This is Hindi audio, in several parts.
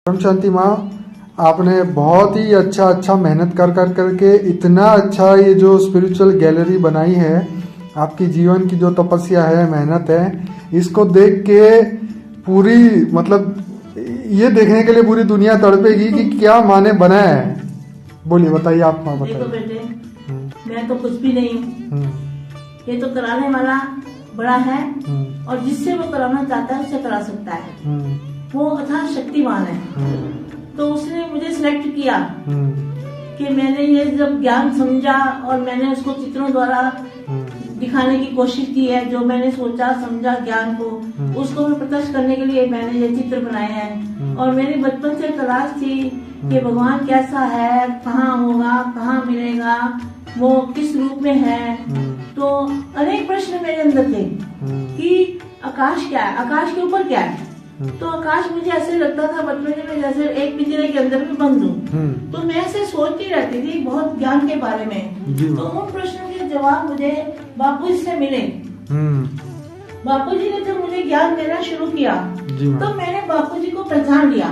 परम शांति माँ, आपने बहुत ही अच्छा मेहनत कर करके इतना अच्छा ये जो स्पिरिचुअल गैलरी बनाई है। आपकी जीवन की जो तपस्या है, मेहनत है, इसको देख के पूरी मतलब ये देखने के लिए पूरी दुनिया तड़पेगी कि क्या माँ ने बनाया है। बोलिए, बताइए आप माँ, देखो बताइए। बेटे, मैं तो कुछ भी नहीं हूँ। ये तो कराने वाला बड़ा है और जिससे वो कराना चाहता है उससे करा सकता है। वो अथाह शक्तिमान है। तो उसने मुझे सिलेक्ट किया कि मैंने ये जब ज्ञान समझा और मैंने उसको चित्रों द्वारा दिखाने की कोशिश की है। जो मैंने सोचा समझा ज्ञान को, उसको मैं प्रत्यक्ष करने के लिए मैंने ये चित्र बनाए हैं। और मेरी बचपन से तलाश थी कि भगवान कैसा है, कहाँ होगा, कहाँ मिलेगा, वो किस रूप में है। तो अनेक प्रश्न मेरे अंदर थे कि आकाश क्या है, आकाश के ऊपर क्या है। तो आकाश मुझे ऐसे लगता था बचपन में जैसे एक पिंजरे के अंदर में बंद हूँ। तो मैं ऐसे सोचती रहती थी बहुत ज्ञान के बारे में। तो उन प्रश्नों के जवाब मुझे बापूजी से मिले। बापूजी ने जब मुझे ज्ञान देना शुरू किया तो मैंने बापूजी को पहचान लिया।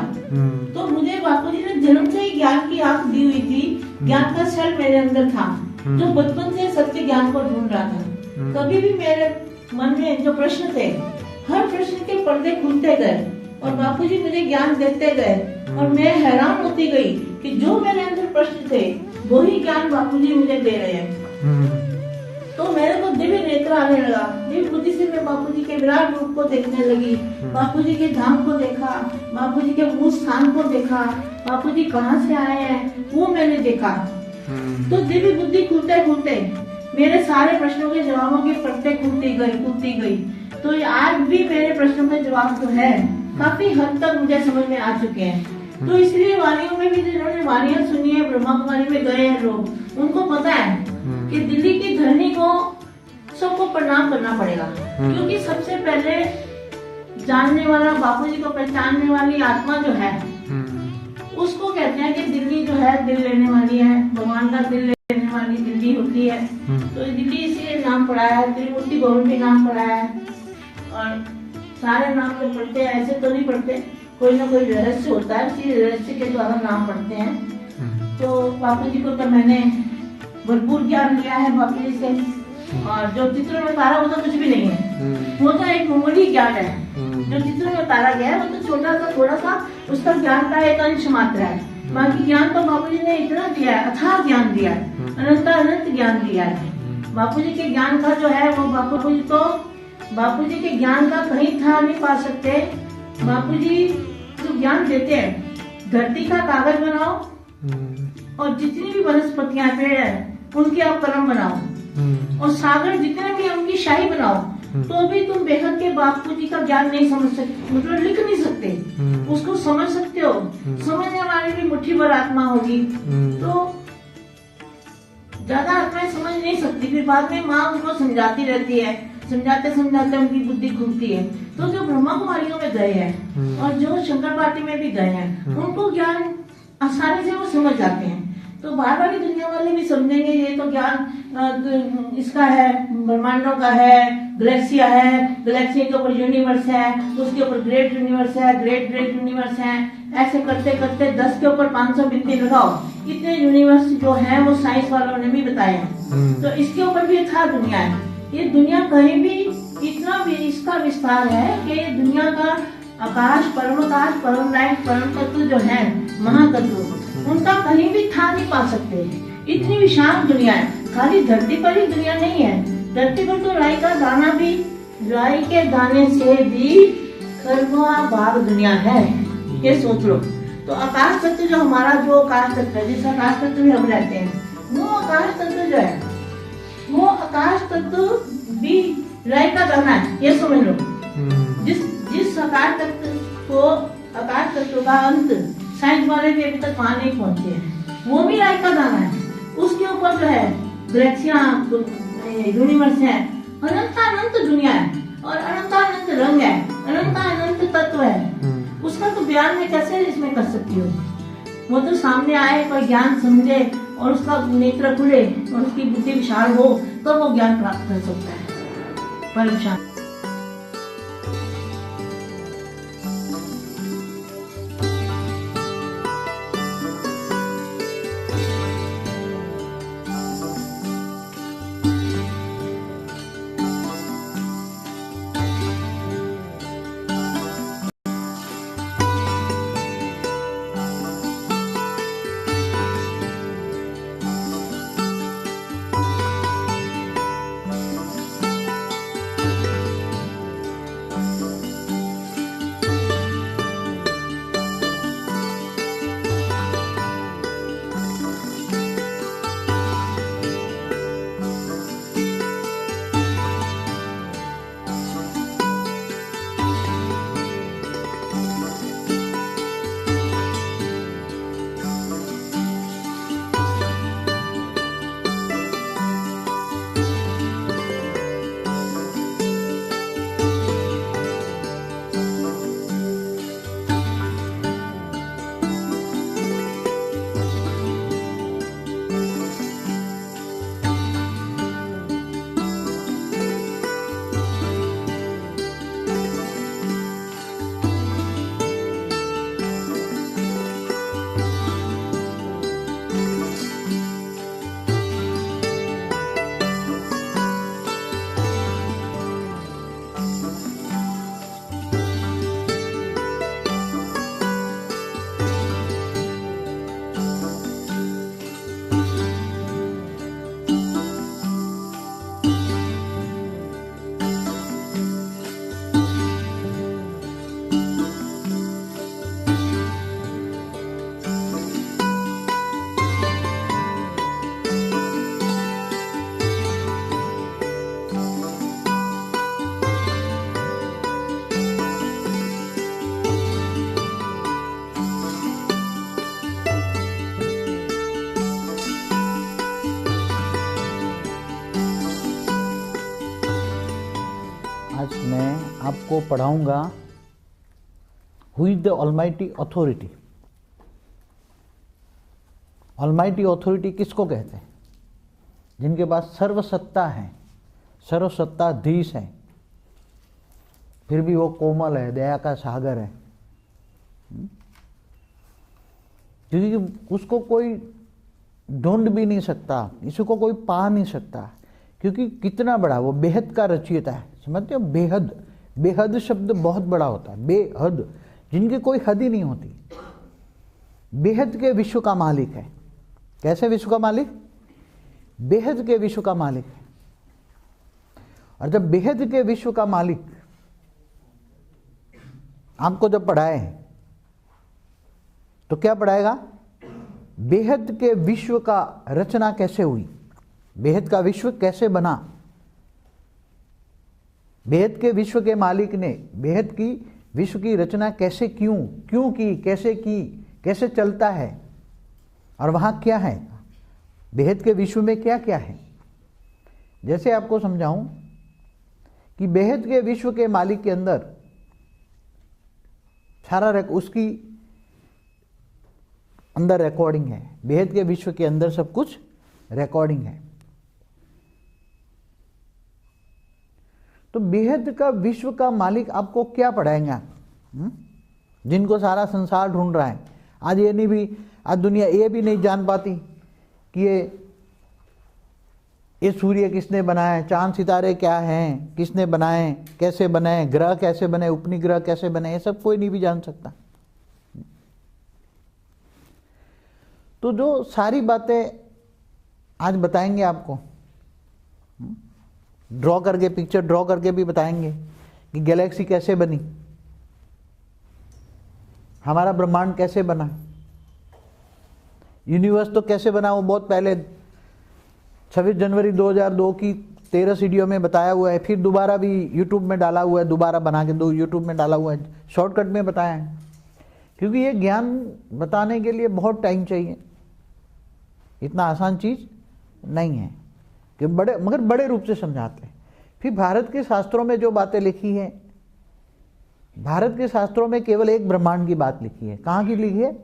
तो मुझे बापूजी ने जन्म से ही ज्ञान की आंख दी हुई थी। ज्ञान का सेल मेरे अंदर था जो बचपन से सत्य ज्ञान को ढूंढ रहा था। कभी भी मेरे मन में जो प्रश्न थे, हर प्रश्न के पर्दे खुलते गए और बापूजी मुझे ज्ञान देते गए। और मैं हैरान होती गई कि जो मेरे अंदर प्रश्न थे वो ही ज्ञान बापूजी मुझे दे रहे हैं। तो मेरे को दिव्य नेत्र आने लगा। दिव्य बुद्धि से मैं बापूजी के विराट रूप को देखने लगी। बापूजी के धाम को देखा, बापूजी के मूल स्थान को देखा, बापूजी कहाँ से आए हैं वो मैंने देखा। तो दिव्य बुद्धि खुलते खुलते मेरे सारे प्रश्नों के जवाबों की परतें खुलती गई। तो आज भी मेरे प्रश्नों के जवाब जो है काफी हद तक मुझे समझ में आ चुके हैं। तो इसलिए वाणियों में भी जिन्होंने वाणियां सुनी है, ब्रह्मा कुमारी में गए हैं लोग, उनको पता है कि दिल्ली की धरनी को सबको प्रणाम करना पड़ेगा। क्योंकि सबसे पहले जानने वाला, बापूजी को पहचानने वाली आत्मा जो है उसको कहते हैं कि दिल्ली जो है दिल लेने वाली है, भगवान का दिल लेने वाली दिल्ली होती है। तो दिल्ली इसलिए नाम पड़ा है, त्रिमूर्ति भवन भी नाम पड़ा है। और सारे नाम जो पढ़ते हैं ऐसे तो नहीं पढ़ते, कोई ना कोई रहस्य होता है, उसी रहस्य के द्वारा नाम पढ़ते हैं। तो बापूजी को तो मैंने भरपूर ज्ञान लिया है बापूजी से। और जो चित्र में उतारा वो तो कुछ भी नहीं है, वो तो एक मामूली ज्ञान है। जो चित्र में उतारा गया है वो तो छोटा सा थोड़ा सा उसका ज्ञान का एक अंश मात्र है। बाकी ज्ञान तो बापूजी ने इतना दिया है, अथाह ज्ञान दिया है, अनंत ज्ञान दिया है। बापूजी के ज्ञान का जो है वो बापूजी के ज्ञान का कहीं था नहीं पा सकते। बापूजी जो ज्ञान देते हैं, धरती का कागज बनाओ और जितनी भी वनस्पतियां पेड़ है उनके आप कलम बनाओ, और सागर जितने भी उनकी शाही बनाओ, तो भी तुम बेहद के बापूजी का ज्ञान नहीं समझ सकते, मतलब लिख नहीं सकते। उसको समझ सकते हो, समझने वाली भी मुट्ठी भर आत्मा होगी। तो ज्यादा आत्माएं समझ नहीं सकती, फिर बाद में माँ उनको समझाती रहती है, समझाते उनकी बुद्धि खुलती है। तो जो ब्रह्मा कुमारियों में गए हैं और जो शंकर पार्टी में भी गए हैं, उनको ज्ञान आसानी से वो समझ जाते हैं। तो बाहर वाली दुनिया वाले भी समझेंगे ये तो ज्ञान इसका है, ब्रह्मांडों का है, गैलेक्सिया है, गैलेक्सी के ऊपर यूनिवर्स है, उसके ऊपर ग्रेट यूनिवर्स है, ग्रेट यूनिवर्स है। ऐसे करते करते 10 के ऊपर 500 बिंदी लगाओ, इतने यूनिवर्स जो है वो साइंस वालों ने भी बताए हैं। तो इसके ऊपर भी था दुनिया है। ये दुनिया कहीं भी इतना भी इसका विस्तार है कि दुनिया का आकाश, परम लाइट, परम तत्व जो है, महातत्व, उनका कहीं भी था नहीं पा सकते। इतनी विशाल दुनिया है। खाली धरती पर ही दुनिया नहीं है, धरती पर तो राई का दाना भी, राई के दाने से भी खरबों भाग दुनिया है। ये सोच लो। तो आकाश तत्व जो हमारा, जो आकाश तत्व है, जिस आकाश तत्व में हम रहते हैं, वो आकाश तत्व जो है, वो आकाश तत्व भी राई का दाना है, ये समझ लो। जिस आकाश तत्व का अंत साइंस वाले भी अभी तक वहां नहीं पहुंचे हैं, वो भी राई का दाना है। उसके ऊपर जो है गैलेक्सियां, यूनिवर्स है, अनंत दुनिया है और अनंत रंग है, अनंत तत्व है। उसका तो बयान मैं कैसे इसमें कर सकती हूँ। वो तो सामने आए, कोई ज्ञान समझे और उसका नेत्र खुले और उसकी बुद्धि विशाल हो, तो वो ज्ञान प्राप्त कर सकता है। परम शांति। आपको पढ़ाऊंगा who is the almighty authority. Almighty authority किसको कहते हैं? जिनके पास सर्वसत्ता है, सर्वसत्ताधीश है, फिर भी वो कोमल है, दया का सागर है। क्योंकि उसको कोई ढूंढ भी नहीं सकता, इसको कोई पा नहीं सकता, क्योंकि कितना बड़ा वो बेहद का रचयिता है। समझते हो? बेहद, बेहद शब्द बहुत बड़ा होता है, बेहद, जिनकी कोई हद ही नहीं होती। बेहद के विश्व का मालिक है। कैसे विश्व का मालिक? बेहद के विश्व का मालिक है। और जब बेहद के विश्व का मालिक आपको जब पढ़ाए तो क्या पढ़ाएगा? बेहद के विश्व का रचना कैसे हुई, बेहद का विश्व कैसे बना, बेहद के विश्व के मालिक ने बेहद की विश्व की रचना कैसे क्यों की, कैसे चलता है, और वहां क्या है, बेहद के विश्व में क्या क्या है। जैसे आपको समझाऊं कि बेहद के विश्व के मालिक के अंदर सारा उसकी अंदर रिकॉर्डिंग है। बेहद के विश्व के अंदर सब कुछ रिकॉर्डिंग है। तो बेहद का विश्व का मालिक आपको क्या पढ़ाएंगे? जिनको सारा संसार ढूंढ रहा है। आज ये नहीं भी, आज दुनिया ये भी नहीं जान पाती कि ये सूर्य किसने बनाया, चांद सितारे क्या हैं, किसने बनाए, कैसे बनाए, ग्रह कैसे बने, उपनिग्रह कैसे बने, ये सब कोई नहीं भी जान सकता। तो जो सारी बातें आज बताएंगे आपको, ड्रॉ करके, पिक्चर ड्रॉ करके भी बताएंगे कि गैलेक्सी कैसे बनी, हमारा ब्रह्मांड कैसे बना, यूनिवर्स तो कैसे बना वो बहुत पहले 26 जनवरी 2002 की 13 सीडियो में बताया हुआ है। फिर दोबारा भी यूट्यूब में डाला हुआ है, दोबारा बना के यूट्यूब में डाला हुआ है, शॉर्टकट में बताया है। क्योंकि ये ज्ञान बताने के लिए बहुत टाइम चाहिए, इतना आसान चीज नहीं है कि मगर बड़े रूप से समझाते हैं। फिर भारत के शास्त्रों में जो बातें लिखी है, भारत के शास्त्रों में केवल एक ब्रह्मांड की बात लिखी है। कहाँ की लिखी है?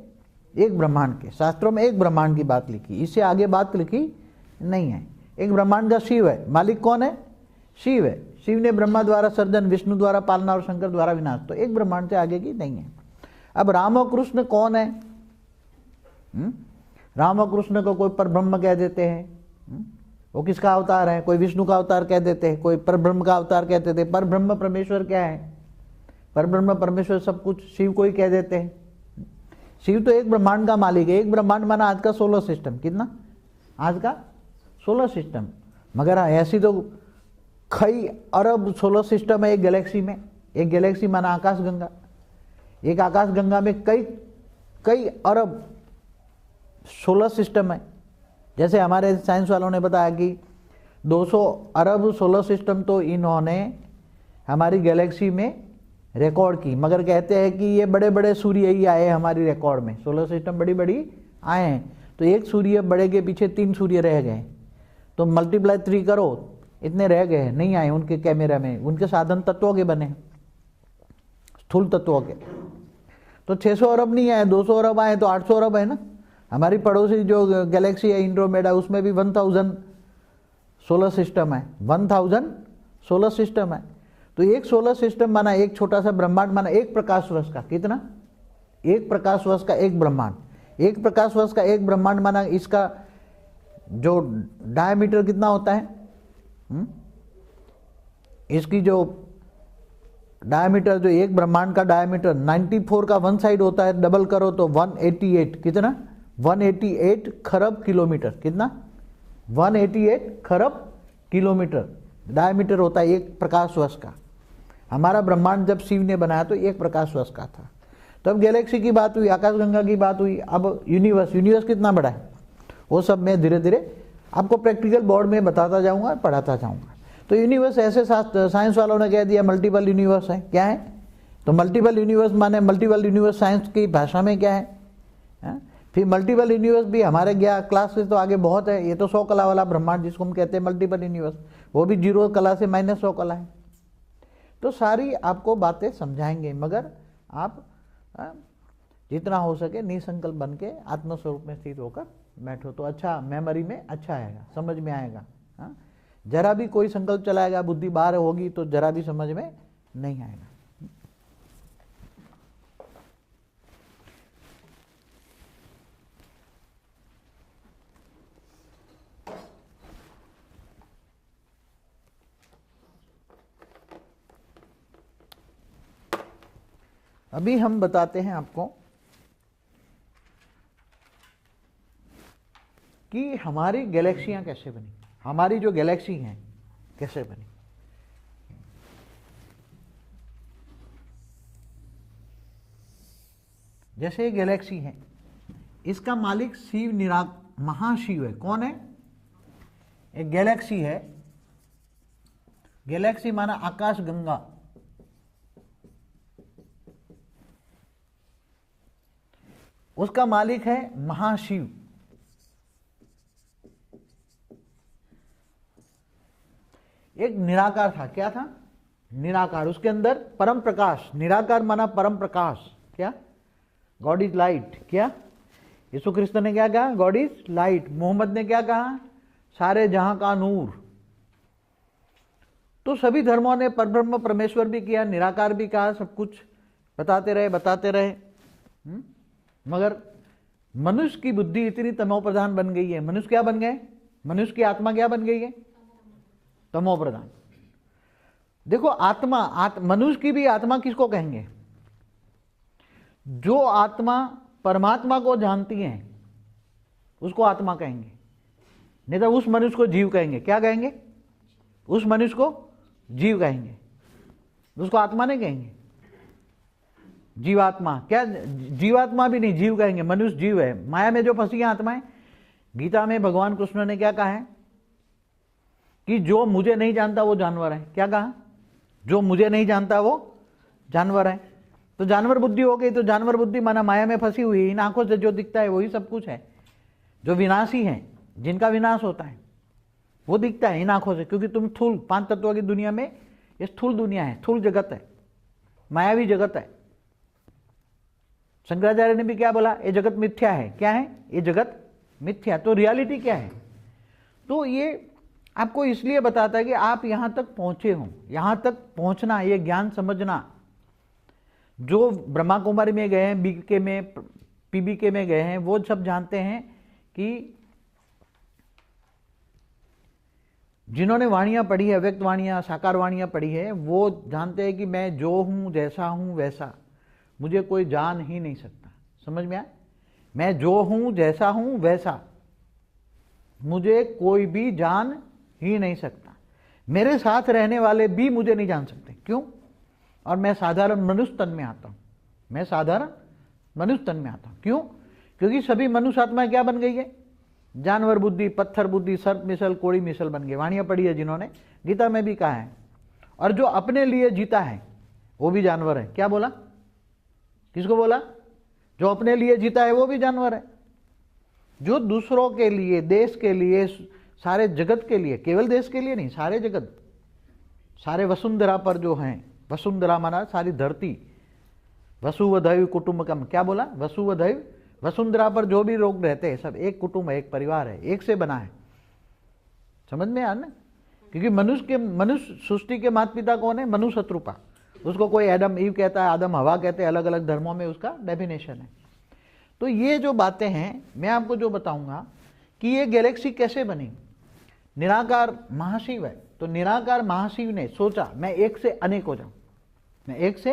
एक ब्रह्मांड के शास्त्रों में एक ब्रह्मांड की बात लिखी, इससे आगे बात लिखी नहीं है। एक ब्रह्मांड का शिव है, मालिक कौन है? शिव है। शिव ने ब्रह्मा द्वारा सर्जन, विष्णु द्वारा पालना और शंकर द्वारा विनाश। तो एक ब्रह्मांड से आगे की नहीं है। अब राम और कृष्ण कौन है? राम और कृष्ण को कोई परब्रह्म कह देते हैं, वो किसका अवतार है? कोई विष्णु का अवतार कह देते हैं, कोई परब्रह्म का अवतार कहते थे। परब्रह्म परमेश्वर क्या है? परब्रह्म परमेश्वर सब कुछ शिव को ही कह देते हैं। शिव तो एक ब्रह्मांड का मालिक है। एक ब्रह्मांड माना आज का सोलर सिस्टम। कितना? आज का सोलर सिस्टम। मगर ऐसी तो कई अरब सोलर सिस्टम है एक गैलेक्सी में। एक गैलेक्सी माना आकाशगंगा। एक आकाशगंगा में कई अरब सोलर सिस्टम है। जैसे हमारे साइंस वालों ने बताया कि 200 अरब सोलर सिस्टम तो इन्होंने हमारी गैलेक्सी में रिकॉर्ड की। मगर कहते हैं कि ये बड़े बड़े सूर्य ही आए हमारी रिकॉर्ड में, सोलर सिस्टम बड़ी बड़ी आए हैं। तो एक सूर्य बड़े के पीछे 3 सूर्य रह गए, तो मल्टीप्लाई 3 करो, इतने रह गए, नहीं आए उनके कैमरा में। उनके साधन तत्वों के बने, स्थूल तत्वों के। तो 600 अरब नहीं आए, 200 अरब आए, तो 800 अरब है ना। हमारी पड़ोसी जो गैलेक्सी है एंड्रोमेडा, उसमें भी 1000 सोलर सिस्टम है। 1000 सोलर सिस्टम है। तो एक सोलर सिस्टम माना एक छोटा सा ब्रह्मांड, माना एक प्रकाश वर्ष का। कितना? एक प्रकाश वर्ष का एक ब्रह्मांड। एक प्रकाश वर्ष का एक ब्रह्मांड माना इसका जो डायमीटर कितना होता है? इसकी जो डायमीटर, जो एक ब्रह्मांड का डायमीटर 94 का 1 साइड होता है, डबल करो तो 188। कितना? 188 खरब किलोमीटर। कितना? 188 खरब किलोमीटर डायमीटर होता है एक प्रकाश वर्ष का। हमारा ब्रह्मांड जब शिव ने बनाया तो एक प्रकाश वर्ष का था। तो अब गैलेक्सी की बात हुई, आकाशगंगा की बात हुई, अब यूनिवर्स कितना बड़ा है वो सब मैं धीरे धीरे आपको प्रैक्टिकल बोर्ड में बताता जाऊंगा, पढ़ाता जाऊंगा। तो यूनिवर्स ऐसे साइंस वालों ने कह दिया मल्टीपल यूनिवर्स है। क्या है? तो मल्टीपल यूनिवर्स माने मल्टीपल यूनिवर्स साइंस की भाषा में क्या है? फिर मल्टीपल यूनिवर्स भी हमारे क्लास से तो आगे बहुत है। ये तो 100 कला वाला ब्रह्मांड जिसको हम कहते हैं मल्टीपल यूनिवर्स, वो भी 0 कला से -100 कला है। तो सारी आपको बातें समझाएंगे, मगर आप जितना हो सके निसंकल्प बन के आत्मस्वरूप में स्थित होकर बैठो, तो अच्छा मेमोरी में अच्छा आएगा, समझ में आएगा। हाँ, जरा भी कोई संकल्प चलाएगा, बुद्धि बाहर होगी तो जरा भी समझ में नहीं आएगा। अभी हम बताते हैं आपको कि हमारी गैलेक्सियां कैसे बनी, हमारी जो गैलेक्सी हैं कैसे बनी। जैसे ये गैलेक्सी है, इसका मालिक शिव महाशिव है। कौन है? एक गैलेक्सी है, गैलेक्सी माना आकाश गंगा। उसका मालिक है महाशिव। एक निराकार था। क्या था? निराकार। उसके अंदर परम प्रकाश। निराकार माना परम प्रकाश। क्या? God is light. क्या? यीशु कृष्ण ने क्या कहा? God is light. मोहम्मद ने क्या कहा? सारे जहां का नूर। तो सभी धर्मों ने परब्रह्म परमेश्वर भी किया, निराकार भी कहा, सब कुछ बताते रहे। मगर मनुष्य की बुद्धि इतनी तमो प्रधान बन गई है। मनुष्य क्या बन गए? मनुष्य की आत्मा क्या बन गई है? तमो प्रधान। देखो आत्मा, मनुष्य की भी आत्मा किसको कहेंगे? जो आत्मा परमात्मा को जानती है उसको आत्मा कहेंगे, नहीं तो उस मनुष्य को जीव कहेंगे। क्या कहेंगे? उस मनुष्य को जीव कहेंगे, उसको आत्मा नहीं कहेंगे। जीवात्मा। क्या? जीवात्मा भी नहीं, जीव कहेंगे। मनुष्य जीव है, माया में जो फंसी है आत्माएं। गीता में भगवान कृष्ण ने क्या कहा है कि जो मुझे नहीं जानता वो जानवर है। क्या कहा? जो मुझे नहीं जानता वो जानवर है। तो जानवर बुद्धि हो गई। तो जानवर बुद्धि माना माया में फंसी हुई। इन आंखों से जो दिखता है वही सब कुछ है। जो विनाशी है, जिनका विनाश होता है, वो दिखता है इन आंखों से। क्योंकि तुम स्थूल 5 तत्वों की दुनिया में, ये स्थूल दुनिया है, स्थूल जगत है, मायावी जगत है। शंकराचार्य ने भी क्या बोला? ये जगत मिथ्या है। क्या है? ये जगत मिथ्या। तो रियलिटी क्या है? तो ये आपको इसलिए बताता है कि आप यहां तक पहुंचे हो। यहां तक पहुंचना, ये ज्ञान समझना। जो ब्रह्मा कुमारी में गए हैं, बीके में, पीबीके में गए हैं, वो सब जानते हैं कि जिन्होंने वाणियां पढ़ी है, व्यक्त वाणियां, साकार वाणियां पढ़ी है, वो जानते हैं कि मैं जो हूं, जैसा हूं वैसा, मुझे कोई जान ही नहीं सकता। समझ में आया? मैं जो हूं, जैसा हूं वैसा, मुझे कोई भी जान ही नहीं सकता। मेरे साथ रहने वाले भी मुझे नहीं जान सकते। क्यों? और मैं साधारण मनुष्य तन में आता हूं। मैं साधारण मनुष्य तन में आता हूं। क्यों? क्योंकि सभी मनुष्य आत्मा क्या बन गई है? जानवर बुद्धि, पत्थर बुद्धि, सर्प मिसल, कोड़ी मिसल बन गए। वाणियां पढ़ी है जिन्होंने, गीता में भी कहा है। और जो अपने लिए जीता है वो भी जानवर है। क्या बोला? किसको बोला? जो अपने लिए जीता है वो भी जानवर है। जो दूसरों के लिए, देश के लिए, सारे जगत के लिए, केवल देश के लिए नहीं, सारे जगत, सारे वसुंधरा पर जो हैं, वसुंधरा माना सारी धरती, वसुवधैव कुटुंबकम। क्या बोला? वसुवधैव। वसुंधरा पर जो भी लोग रहते हैं सब एक कुटुंब है, एक परिवार है, एक से बना है। समझ में आया ना? क्योंकि मनुष्य सृष्टि के माता पिता कौन है? मनु शत्रुपा। उसको कोई एडम ईव कहता है, आदम हवा कहते हैं, अलग अलग धर्मों में उसका डेफिनेशन है। तो ये जो बातें हैं मैं आपको जो बताऊंगा कि ये गैलेक्सी कैसे बनी। निराकार महाशिव है, तो निराकार महाशिव ने सोचा मैं एक से अनेक हो जाऊं, मैं एक से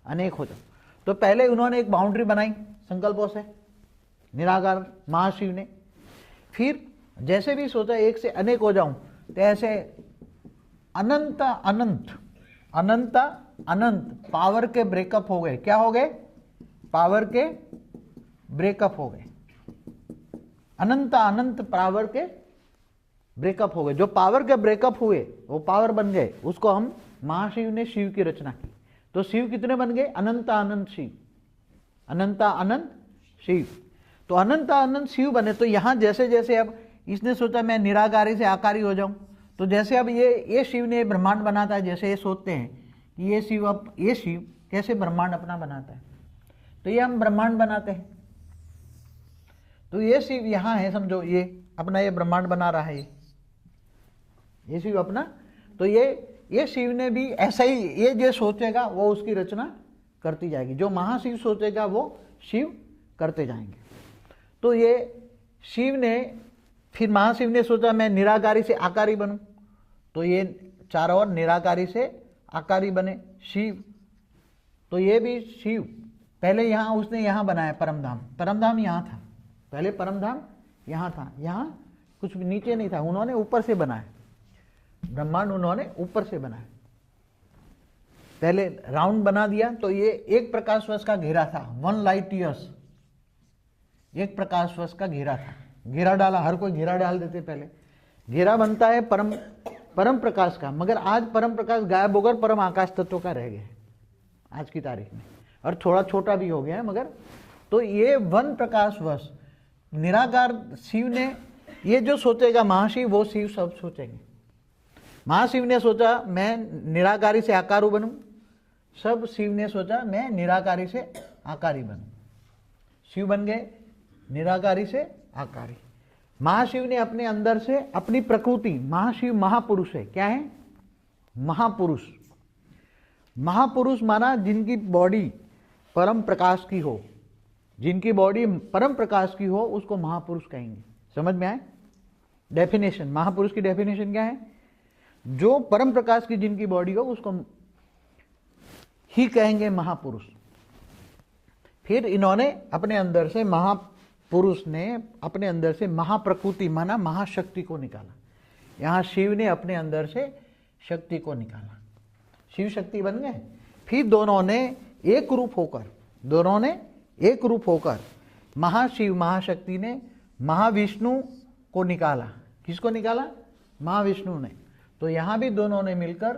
अनेक हो जाऊं। तो पहले उन्होंने एक बाउंड्री बनाई संकल्पों से, निराकार महाशिव ने। फिर जैसे भी सोचा एक से अनेक हो जाऊं, तो ऐसे अनंत अनंत अनंत अनंत पावर के ब्रेकअप हो गए। क्या हो गए? पावर के ब्रेकअप हो गए। अनंत अनंत पावर के ब्रेकअप हो गए। जो पावर के ब्रेकअप हुए वो पावर बन गए। उसको हम महाशिव ने शिव की रचना की। तो शिव कितने बन गए? अनंत अनंत शिव, अनंत अनंत शिव। तो अनंत अनंत शिव बने। तो यहां जैसे जैसे अब इसने सोचा मैं निराकारी से आकारी हो जाऊं, तो जैसे अब ये शिव ने ब्रह्मांड बनाता है, जैसे ये सोचते हैं कि ये शिव कैसे ब्रह्मांड अपना बनाता है। तो ये हम ब्रह्मांड बनाते हैं, तो ये शिव यहाँ है, समझो ये अपना ये ब्रह्मांड बना रहा है, ये शिव अपना। तो ये शिव ने भी ऐसा ही, ये जो सोचेगा वो उसकी रचना करती जाएगी, जो महाशिव सोचेगा वो शिव करते जाएंगे। तो ये शिव ने, फिर महाशिव ने सोचा मैं निराकारी से आकारी बनूं, तो ये चारों ओर निराकारी से आकारी बने शिव। तो ये भी शिव पहले यहाँ उसने यहाँ बनाया परमधाम, परमधाम यहाँ था, पहले परमधाम यहाँ था, यहाँ कुछ भी नीचे नहीं था, उन्होंने ऊपर से बनाया ब्रह्मांड, उन्होंने ऊपर से बनाया, पहले राउंड बना दिया। तो ये 1 प्रकाश वर्ष का घेरा था, 1 लाइट ईयर्स, 1 प्रकाश वर्ष का घेरा था, घेरा डाला, हर कोई घेरा डाल देते, पहले घेरा बनता है परम प्रकाश का, मगर आज परम प्रकाश गायब होकर परम आकाश तत्व का रह गया है आज की तारीख में, और थोड़ा छोटा भी हो गया है मगर। तो ये 1 प्रकाश वर्ष निराकार शिव ने, ये जो सोचेगा महाशिव वो शिव सब सोचेंगे। महाशिव ने सोचा मैं निराकारी से आकारु बनूं, सब शिव ने सोचा मैं निराकारी से आकारी बनूं, शिव बन गए निराकारी से आकारी। महाशिव ने अपने अंदर से अपनी प्रकृति, महाशिव महापुरुष है, क्या है महापुरुष। महापुरुष माना जिनकी बॉडी परम प्रकाश की हो, जिनकी बॉडी परम प्रकाश की हो उसको महापुरुष कहेंगे। समझ में आए डेफिनेशन, महापुरुष की डेफिनेशन क्या है, जो परम प्रकाश की जिनकी बॉडी हो उसको ही कहेंगे महापुरुष। फिर इन्होंने अपने अंदर से, महापुरुष ने अपने अंदर से महाप्रकृति माना महाशक्ति को निकाला। यहां शिव ने अपने अंदर से शक्ति को निकाला, शिव शक्ति बन गए। फिर दोनों ने एक रूप होकर महाशिव महाशक्ति ने महाविष्णु को निकाला। किसको निकाला, महाविष्णु ने। तो यहां भी दोनों ने मिलकर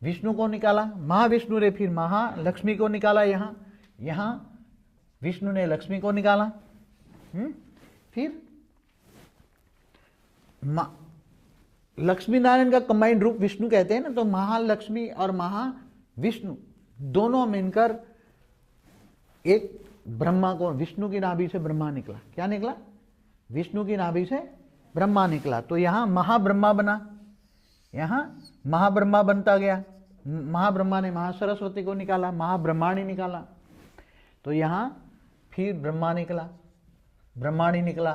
विष्णु को निकाला, महाविष्णु ने फिर महालक्ष्मी को निकाला, यहां विष्णु ने लक्ष्मी को निकाला। फिर लक्ष्मी नारायण का कंबाइंड रूप विष्णु कहते हैं ना, तो महालक्ष्मी और महाविष्णु दोनों मिलकर एक ब्रह्मा को, विष्णु की नाभि से ब्रह्मा निकला। क्या निकला, विष्णु की नाभि से ब्रह्मा निकला। तो यहां महाब्रह्मा बना, यहां महाब्रह्मा बनता गया। महाब्रह्मा ने महासरस्वती को निकाला, महाब्रह्माणी निकाला। तो यहां फिर ब्रह्मा निकला, ब्रह्माणी निकला।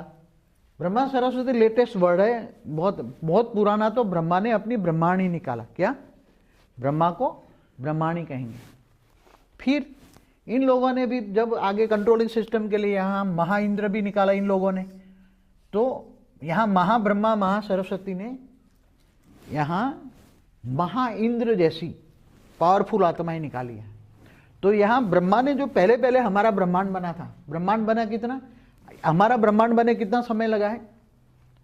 ब्रह्मा सरस्वती लेटेस्ट वर्ड है, बहुत पुराना। तो ब्रह्मा ने अपनी ब्रह्माणी निकाला। क्या, ब्रह्मा को ब्रह्माणी कहेंगे। फिर इन लोगों ने भी जब आगे कंट्रोलिंग सिस्टम के लिए यहां महाइंद्र भी निकाला इन लोगों ने। तो यहां महाब्रह्मा महासरस्वती ने यहां महाइंद्र जैसी पावरफुल आत्माएं निकाली है। तो यहां ब्रह्मा ने जो पहले हमारा ब्रह्मांड बना था, ब्रह्मांड बना कितना, हमारा ब्रह्मांड बने कितना समय लगा है,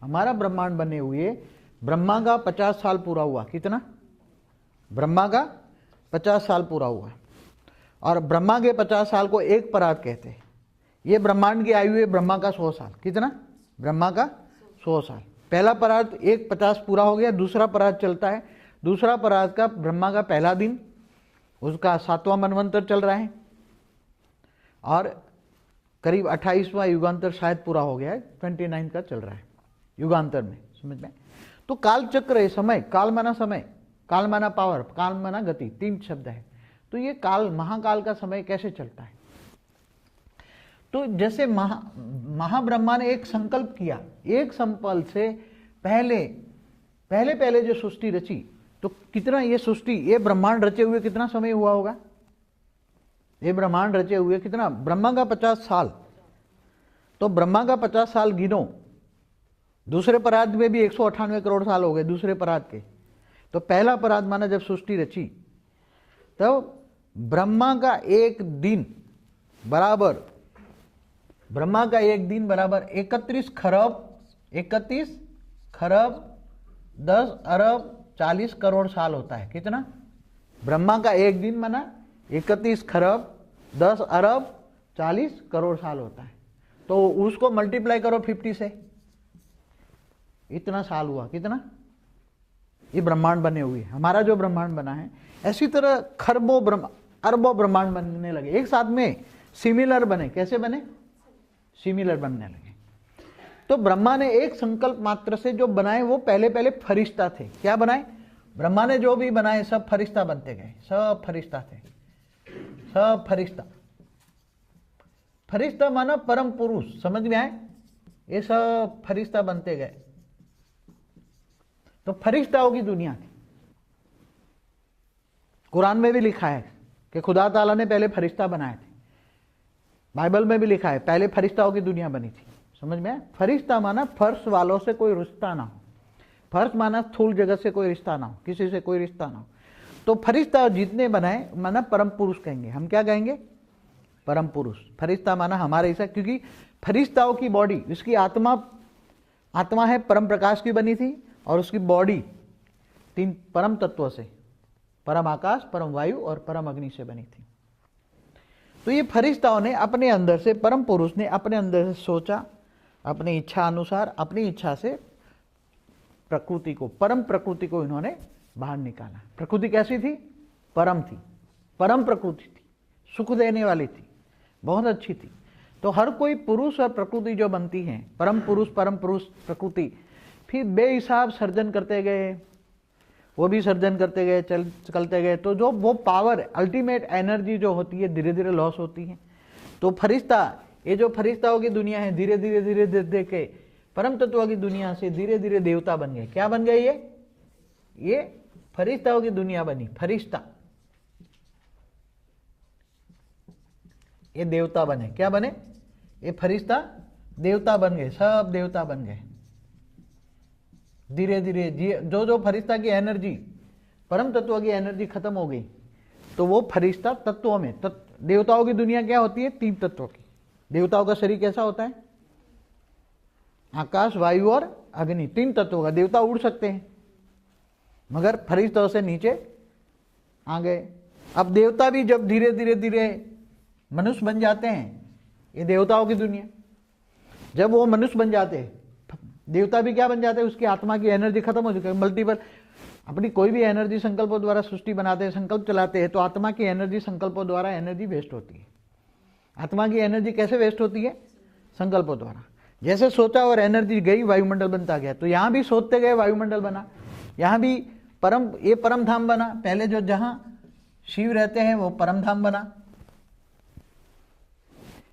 हमारा ब्रह्मांड बने हुए ब्रह्मा का 50 साल पूरा हुआ। कितना, ब्रह्मा का 50 साल पूरा हुआ। और ब्रह्मा के 50 साल को एक परात कहते हैं। ये ब्रह्मांड की आयु है ब्रह्मा का 100 साल। कितना, ब्रह्मा का 100 साल। पहला परात एक 50 पूरा हो गया, दूसरा परात चलता है। दूसरा परात का ब्रह्मा का पहला दिन, उसका 7वां मनवंतर चल रहा है, और करीब 28वां युगांतर शायद पूरा हो गया है, 29 का चल रहा है युगांतर में। समझ में। तो काल चक्र है, समय, काल माना समय, काल माना पावर, काल माना गति, 3 शब्द है। तो ये काल, महाकाल का समय कैसे चलता है। तो जैसे महाब्रह्मा ने एक संकल्प किया, एक संकल्प से पहले जो सृष्टि रची, तो कितना ये सृष्टि, ये ब्रह्मांड रचे हुए कितना समय हुआ होगा, ये ब्रह्मांड रचे हुए कितना, ब्रह्मा का 50 साल। तो ब्रह्मा का 50 साल गिनो, दूसरे परात में भी 198 करोड़ साल हो गए दूसरे परात के। तो पहला परात माना जब सृष्टि रची, तब ब्रह्मा का एक दिन बराबर, ब्रह्मा का एक दिन बराबर 31 खरब 10 अरब 40 करोड़ साल होता है। कितना, ब्रह्मा का एक दिन माना 31 खरब 10 अरब 40 करोड़ साल होता है। तो उसको मल्टीप्लाई करो 50 से, इतना साल हुआ। कितना, ये ब्रह्मांड बने हुए हैं, हमारा जो ब्रह्मांड बना है, ऐसी तरह खरबों अरबों ब्रह्मांड बनने लगे एक साथ में, सिमिलर बने। कैसे बने? सिमिलर बनने लगे। तो ब्रह्मा ने एक संकल्प मात्र से जो बनाए वो पहले पहले फरिश्ता थे। क्या बनाए? ब्रह्मा ने जो भी बनाए सब फरिश्ता बनते गए, सब फरिश्ता थे, सब फरिश्ता। फरिश्ता माना परम पुरुष, समझ में आए? ये सब फरिश्ता बनते गए। तो फरिश्ताओं की दुनिया थी। कुरान में भी लिखा है कि खुदा ताला ने पहले फरिश्ता बनाए थे। बाइबल में भी लिखा है पहले फरिश्ताओं की दुनिया बनी थी। समझ में आए? फरिश्ता माना फर्श वालों से कोई रिश्ता ना हो, फर्श माना स्थूल जगत से कोई रिश्ता ना हो, किसी से कोई रिश्ता ना हो। तो फरिश्ता जितने बनाए माना परम पुरुष कहेंगे। हम क्या कहेंगे? परम पुरुष। फरिश्ता माना हमारे ऐसा, क्योंकि फरिश्ताओं की बॉडी, इसकी आत्मा है परम प्रकाश की बनी थी, और उसकी बॉडी 3 परम तत्वों से, परम आकाश, परम वायु और परम अग्नि से बनी थी। तो ये फरिश्ताओं ने अपने अंदर से, परम पुरुष ने अपने अंदर से सोचा, अपनी इच्छा अनुसार, अपनी इच्छा से प्रकृति को, परम प्रकृति को इन्होंने बाहर निकाला। प्रकृति कैसी थी? परम थी, परम प्रकृति थी, सुख देने वाली थी, बहुत अच्छी थी। तो हर कोई पुरुष और प्रकृति जो बनती है, परम पुरुष प्रकृति, फिर बेहिसाब सर्जन करते गए, वो भी सर्जन करते गए, चलते गए। तो जो वो पावर, अल्टीमेट एनर्जी जो होती है, धीरे धीरे लॉस होती है। तो फरिश्ता, ये जो फरिश्ताओं की दुनिया है, धीरे धीरे के परम तत्व की दुनिया से धीरे धीरे देवता बन गए। क्या बन गए? ये फरिश्ताओं की दुनिया बनी। फरिश्ता ये देवता बने। क्या बने? ये फरिश्ता देवता बन गए, सब देवता बन गए। धीरे धीरे जो फरिश्ता की एनर्जी, परम तत्व की एनर्जी खत्म हो गई, तो वो फरिश्ता तत्वों में, देवताओं की दुनिया क्या होती है? 3 तत्वों की। देवताओं का शरीर कैसा होता है? आकाश, वायु और अग्नि, 3 तत्वों का। देवता उड़ सकते हैं, मगर फरिश्तों से नीचे आ गए। अब देवता भी जब धीरे धीरे मनुष्य बन जाते हैं, ये देवताओं की दुनिया, जब वो मनुष्य बन जाते हैं, देवता भी क्या बन जाते हैं? उसकी आत्मा की एनर्जी खत्म हो चुकी है। मल्टीपल अपनी कोई भी एनर्जी संकल्पों द्वारा सृष्टि बनाते हैं, संकल्प चलाते हैं, तो आत्मा की एनर्जी संकल्पों द्वारा एनर्जी वेस्ट होती है। आत्मा की एनर्जी कैसे वेस्ट होती है? संकल्पों द्वारा। जैसे सोचा और एनर्जी गई, वायुमंडल बनता गया। तो यहां भी सोचते गए, वायुमंडल बना। यहां भी ये परम धाम बना। पहले जो जहां शिव रहते हैं वो परम धाम बना।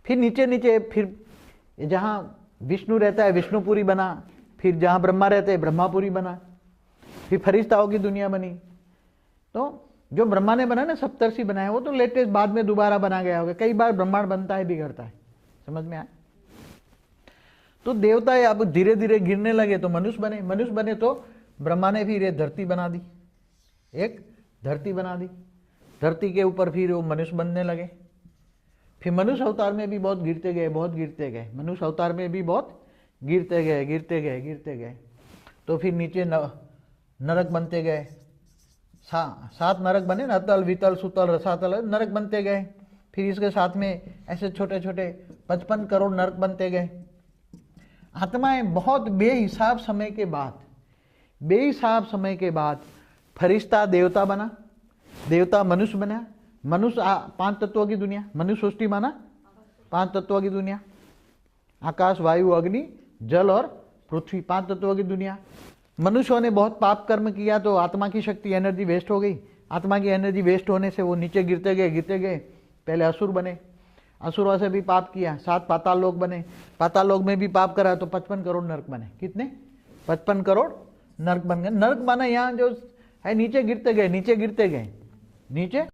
फिर नीचे फिर जहां विष्णु रहता है विष्णुपुरी बना। फिर जहां ब्रह्मा रहते हैं ब्रह्मापुरी बना। फिर फरिश्ताओं की दुनिया बनी। तो जो ब्रह्मा ने बना ना, सप्तर्षि बनाया, वो तो लेटेस्ट बाद में दोबारा बना गया होगा। कई बार ब्रह्मांड बनता है, बिगड़ता है। समझ में आया? तो देवता अब धीरे धीरे गिरने लगे, तो मनुष्य बने तो ब्रह्मा ने फिर ये धरती बना दी, एक धरती बना दी। धरती के ऊपर फिर वो मनुष्य बनने लगे। फिर मनुष्य अवतार में भी बहुत गिरते गए। मनुष्य अवतार में भी बहुत गिरते गए। तो फिर नीचे नरक बनते गए। 7 नरक बने ना, अतल, वितल, सुतल, रसातल, नरक बनते गए। फिर इसके साथ में ऐसे छोटे छोटे 55 करोड़ नरक बनते गए। आत्माएं बहुत बेहिसाब समय के बाद फरिश्ता देवता बना, देवता मनुष्य बना। मनुष्य 5 तत्वों की दुनिया, मनुष्य सृष्टि माना 5 तत्वों की दुनिया। आकाश, वायु, अग्नि, जल और पृथ्वी, 5 तत्वों की दुनिया। मनुष्यों ने बहुत पाप कर्म किया, तो आत्मा की शक्ति, एनर्जी वेस्ट हो गई। आत्मा की एनर्जी वेस्ट होने से वो नीचे गिरते गए। पहले असुर बने, असुरों से भी पाप किया। 7 पाताल लोक बने, पाताल लोक में भी पाप करा, तो 55 करोड़ नरक बने। कितने? 55 करोड़ नरक बन गए। नरक माना यहाँ जो है नीचे गिरते गए। नीचे